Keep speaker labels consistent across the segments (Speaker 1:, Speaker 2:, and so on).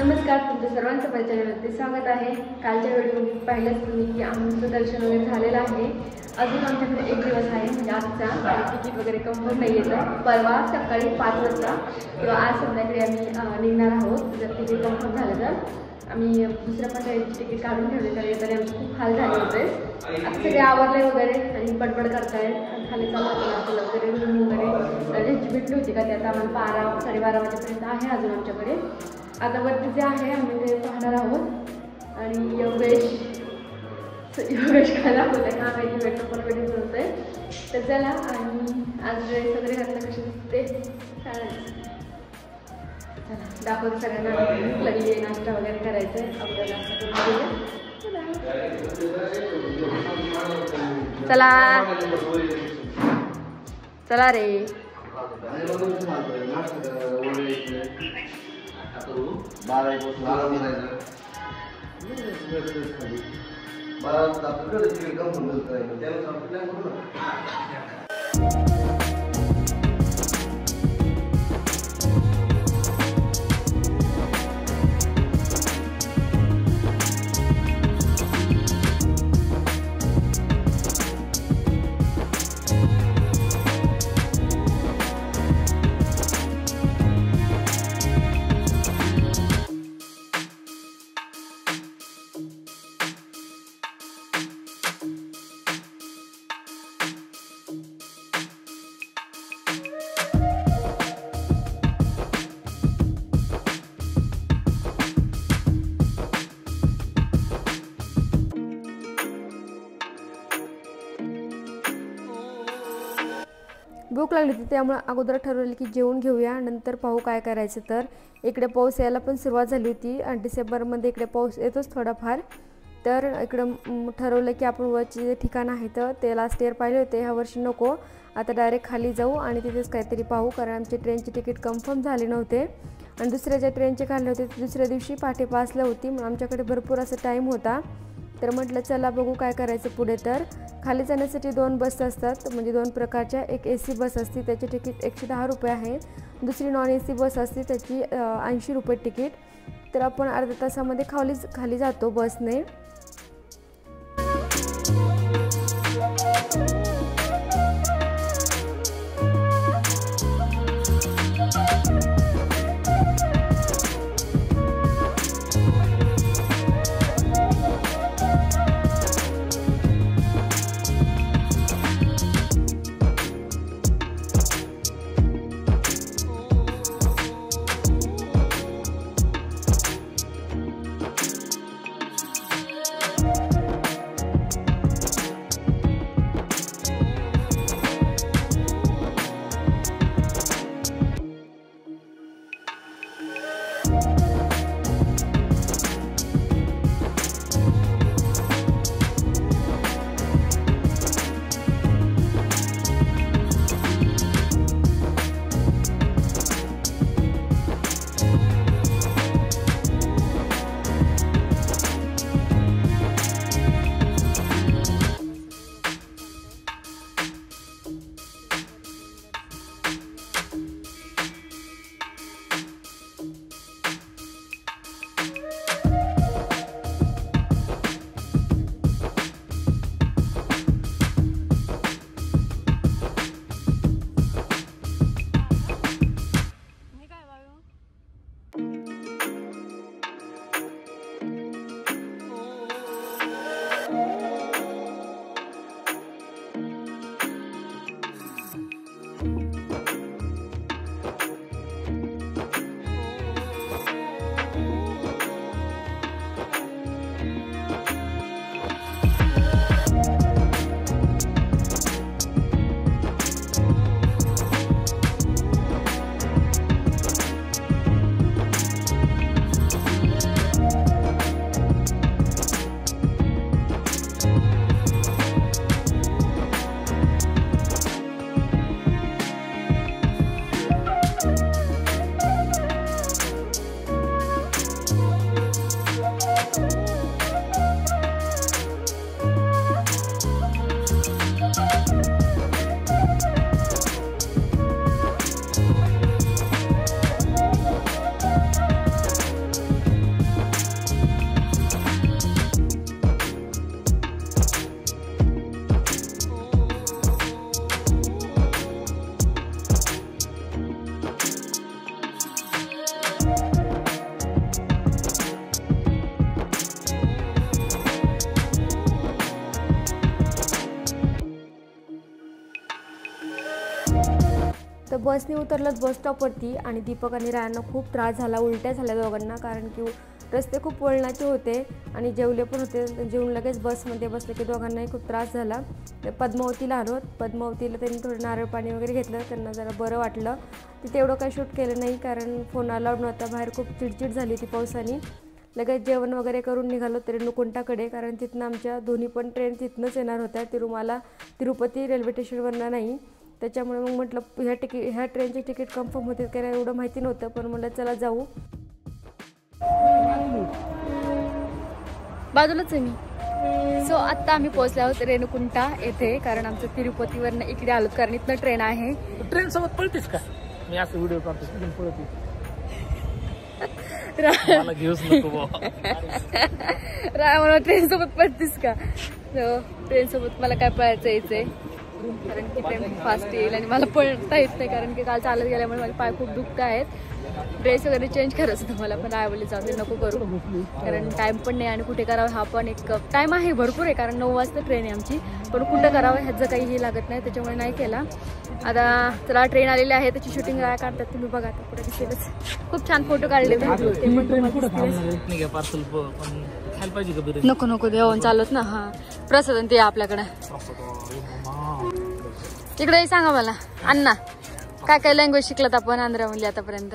Speaker 1: नमस्कार, तुमच्या सर्वांचं माझ्या चॅनलवरती स्वागत आहे। कालच्या व्हिडिओमध्ये पाहिलंच तुम्ही की आमचं दर्शन वगैरे झालेलं आहे। अजून आमच्याकडे एक दिवस आहे, म्हणजे आजचा, आणि तिकीट वगैरे कन्फर्म नाही येतं। परवा सकाळी 5 वाजता किंवा आज संध्याकाळी आम्ही निघणार आहोत। जर तिकीट कन्फर्म झालं तर आम्ही दुसऱ्या पण ट्रेनची तिकीट काढून ठेवले, तर येताना आमचे खूप हाल झाले होते। आता सगळे आवरले वगैरे आणि बडबड करतायत। खाली चालू होतं वगैरे रूम वगैरे ज्यांची भेटली होती का, ते आता आम्हाला 12 साडेबारा वाजेपर्यंत आहे अजून आमच्याकडे। आता वरती जे आहे आम्ही ते पाहणार आहोत। आणि योगेश काय दाखवतंय का माहिती, भेटतो पण वेळीच होतंय। तर चला, आणि आज ड्रेस वगैरे घातलं कसे दिसते चालेल, चला दाखवते सगळ्यांना। लागली नाश्ता वगैरे करायचं आहे, आपल्याला नाश्ता करून चला चला रे। भूक लागली होती, त्यामुळे अगोदर ठरवलं की जेवून घेऊया, नंतर पाहू काय करायचं। तर इकडे पाऊस यायला पण सुरुवात झाली होती आणि डिसेंबरमध्ये इकडे पाऊस येतोच थोडाफार। तर इकडं ठरवलं की आपण वरचे जे ठिकाण आहे तर ते लास्ट इयर पाहिले होते, ह्या वर्षी नको, आता डायरेक्ट खाली जाऊ आणि तिथेच काहीतरी पाहू। कारण आमचे ट्रेनचे तिकीट कन्फर्म झाले नव्हते आणि दुसऱ्या ज्या ट्रेनचे काढले होते ते दुसऱ्या दिवशी पहाटे 5ला होती, मग आमच्याकडे भरपूर असं टाईम होता। तर म्हटलं चला बघू काय करायचं पुढे। तर खाली जाण्यासाठी 2 बस असतात, म्हणजे 2 प्रकारच्या। एक AC बस असते, त्याची तिकीट 110 रुपये आहे। दुसरी नॉन AC बस असते, त्याची 80 रुपये तिकीट। तर आपण अर्ध्या तासामध्ये खाली जातो बसने। बसने उतरलंच बस स्टॉपवरती आणि दीपक आणि रायांना खूप त्रास झाला, उलट्या झाल्या दोघांना, कारण की रस्ते खूप वळणाचे होते आणि जेवले पण होते. जेवून लगेच बसमध्ये बसले की दोघांनाही खूप त्रास झाला. ते पद्मावतीला आलो. पद्मावतीला त्यांनी थोडं नारळ पाणी वगैरे घेतलं, त्यांना जरा बरं वाटलं. तिथे एवढं काही शूट केलं नाही कारण फोन अलाउड नव्हता. बाहेर खूप चिडचिड झाली होती पावसाने. लगेच जेवण वगैरे करून निघालो रेणुकुंटाकडे, कारण तिथनं आमच्या दोन्ही पण ट्रेन तिथनंच येणार होत्या, तिरुपती रेल्वे स्टेशनवरनं नाही. त्याच्यामुळे मग म्हटलं ह्या ट्रेनचे तिकीट कन्फर्म होते का नाही एवढं माहिती नव्हतं, पण म्हटलं चला जाऊ. बाजूलाच आहे मी. सो आत्ता आम्ही पोहोचलो आहोत रेणुकुंटा येथे, कारण आमचं तिरुपतीवरनं इकडे आलो, कारण इथनं ट्रेन आहे.
Speaker 2: ट्रेन सोबत पळतेस का? मी असं व्हिडिओ काढतो तिथून पळते. मला घेऊच नको
Speaker 1: राय मला ट्रेन सोबत पळतेस का? ट्रेन सोबत मला काय पळायचं यायचंय, कारण की ट्रेन खूप फास्ट येईल आणि मला पळता येत नाही, कारण की काल चालत गेल्यामुळे माझे पाय खूप दुखत आहेत. ड्रेस वगैरे चेंज करायचं होतं मला, पण रायवली जाऊन ते नको करू, कारण टाईम पण नाही आणि कुठे करावं हा पण एक टाईम आहे, भरपूर आहे, कारण 9 वाजता ट्रेन आहे आमची, पण कुठं करावं ह्याचं काही हे लागत नाही, त्याच्यामुळे नाही केला. आता चला ट्रेन आलेली आहे, त्याची शूटिंग राय काढतात, तुम्ही बघा आता पुढे दिसेलच. खूप छान फोटो काढले ते नको नको देऊन चालत ना. हा प्रसाद ते आपल्याकडे इकडे सांगा मला अण्णा, काय काय लँग्वेज शिकलात आपण आंध्रामधली आतापर्यंत?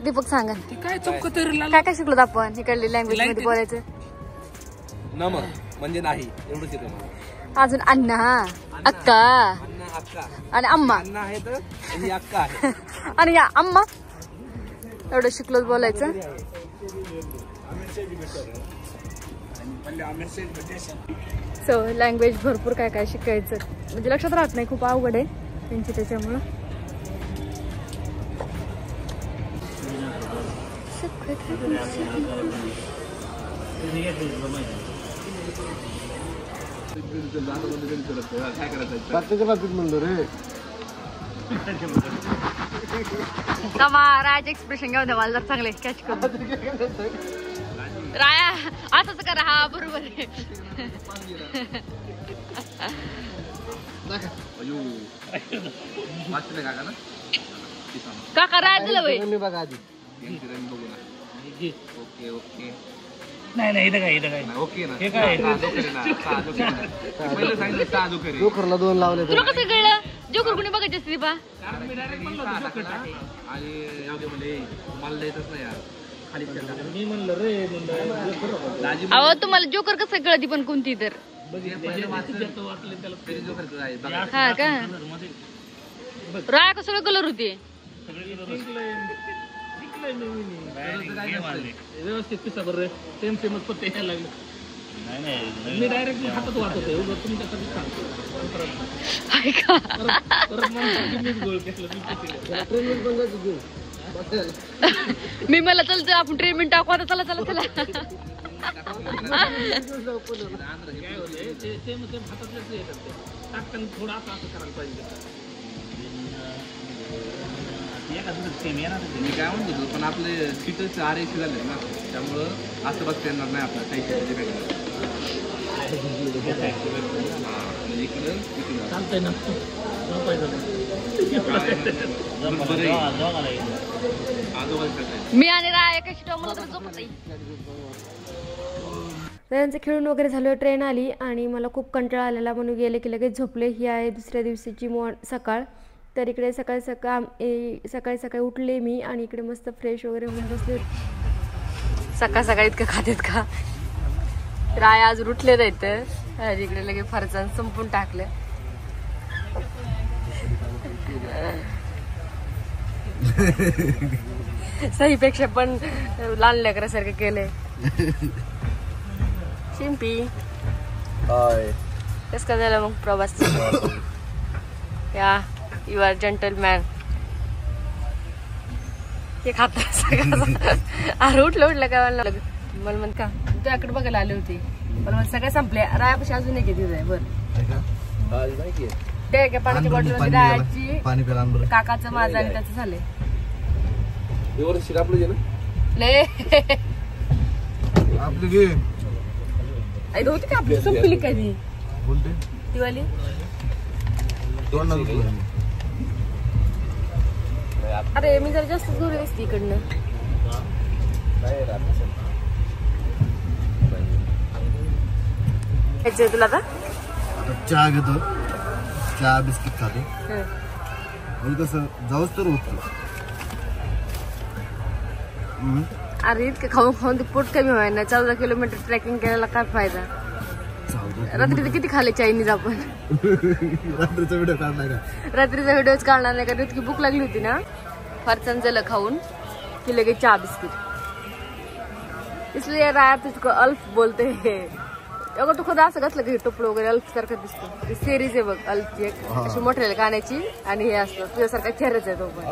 Speaker 1: दीपक सांगा
Speaker 2: काय
Speaker 1: काय काय शिकलोत आपण इकडली लँग्वेज मध्ये बोलायचं?
Speaker 3: म्हणजे नाही एवढंच येतं.
Speaker 1: अजून अण्णा, अक्का आणि अम्मा आणि या अम्मा एवढं शिकलोच बोलायचं. सो लँग्वेज भरपूर काय काय शिकायचं, म्हणजे लक्षात राहत नाही, खूप अवघड आहे त्यांची, त्याच्यामुळं रायाचे एक्सप्रेशन घेऊन द्या मला जर चांगले कॅच करू. राया असंच करा, हा बरोबर आहे. काका राय दिलं बाई.
Speaker 3: ओके ओके
Speaker 2: नाही नाही, इथं काय इथं काय
Speaker 3: ओके ना.
Speaker 2: हे काय
Speaker 3: पहिलं सांगितलं साधू करे.
Speaker 4: जोकरला 2 लावले.
Speaker 1: तुला कसं कळलं? जोकर कुणी बघायचे असते बा?
Speaker 3: आणि मला येतच नाही यार, खाली
Speaker 2: मी म्हणलं रे म्हणलं.
Speaker 1: अहो तुम्हाला जोकर कसं कळती पण कोणती तर? हा का? राया का सगळं कलर होते
Speaker 2: व्यवस्थित पिसा बरं सेम सेमच पत्ते यायला लागले. नाही मी डायरेक्ट हातात वाटतोय तुमच्यासाठी सांगतो.
Speaker 1: मी मला चल आपण ट्रीटमेंट टाकू आता, चला चला चला.
Speaker 2: थोडं असं असं करायला पाहिजे.
Speaker 3: मी काय म्हणतो, पण आपले सीटच RAC झाले ना, त्यामुळं असं बघता येणार नाही आपल्याला काही इकडं
Speaker 2: चालतंय ना.
Speaker 1: मी आणि राय कशी मला तर झोपत नाही. त्यांचं खेळून वगैरे झालं, ट्रेन आली आणि मला खूप कंटाळा आलेला म्हणून गेले की लगेच झोपले. ही आहे दुसऱ्या दिवशीची सकाळ. तर इकडे सकाळी सकाळी उठले मी आणि इकडे मस्त फ्रेश वगैरे होऊन बसले. सकाळ सकाळी इतकं खातेत का? राय आज उठले जायचं, इकडे लगे फरसाण संपून टाकलं. सहीपेक्षा पण लहान लेकरासारखं केलंय. शिंपी कस का झालं मग प्रवास? या यू आर जेंटलमॅन. ते खात अरे उठलं काय मला म्हणत का तुझ्याकडे बघायला आले होते, पण मला सगळे संपले. रायापाशी अजून एक येते बरं ते काय पाण्याच्या बॉटल मध्ये रायाची, काकाचं माझं आणि त्याचं झालंय. होती का आपली संपली कधी ती वाली? अरे मी जरा जास्त दूर आहे इकडनं. तुला आता
Speaker 4: चहा घेतो, चहा बिस्किट खातो म्हणजे कसं जाऊच तर होत.
Speaker 1: अरे इतकं खाऊन खाऊन ते पोट कमी व्हायना. 14 किलोमीटर ट्रेकिंग करायला काय फायदा. रात्री किती खाल्ले चायनीज आपण.
Speaker 4: रात्रीचा व्हिडिओ काढणार का?
Speaker 1: रात्रीचा व्हिडिओच काढणार नाही कारण इतकी भूक लागली होती ना. फार चंचलं खाऊन की लगे चहा बिस्किट. इसलिए यार तुझको अल्फ बोलते हैं. अगं तू खुद असं घातलं की टोपलं वगैरे अल्फ सारखं दिसतो. सिरीज आहे बघ अल्फची एक अशी मोठ्या कानाची आणि हे असतं तुझ्यासारखा चेहराच आहे तो पण.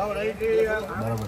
Speaker 4: बरोबर.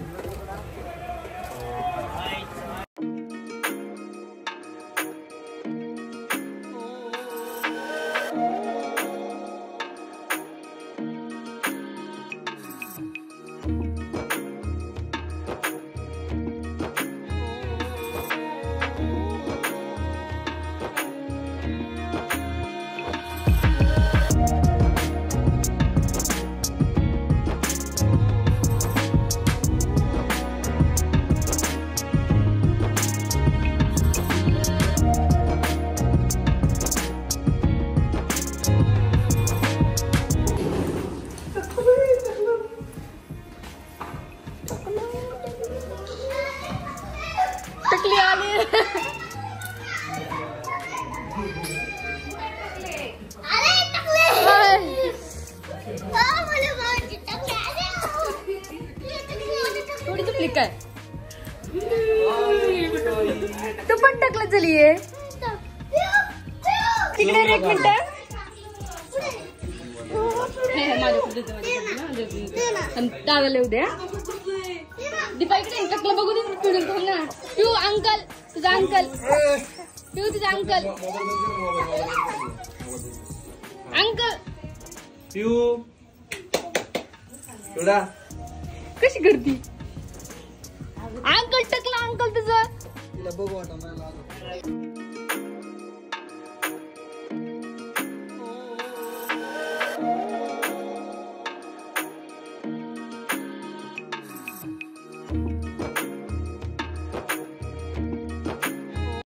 Speaker 1: थोडी तुपली काय तू पण टाकलं झालीये तिकडे. एक मिनिट दादाला येऊ द्या. दीपा इकडे टाकलं बघू दे पिढून ना. पिऊ अंकल तुझा अंकल. पिऊ तुझा अंकल. अंकल
Speaker 3: पिऊ
Speaker 1: कशी करती. अंकल टाकला अंकल तुझं.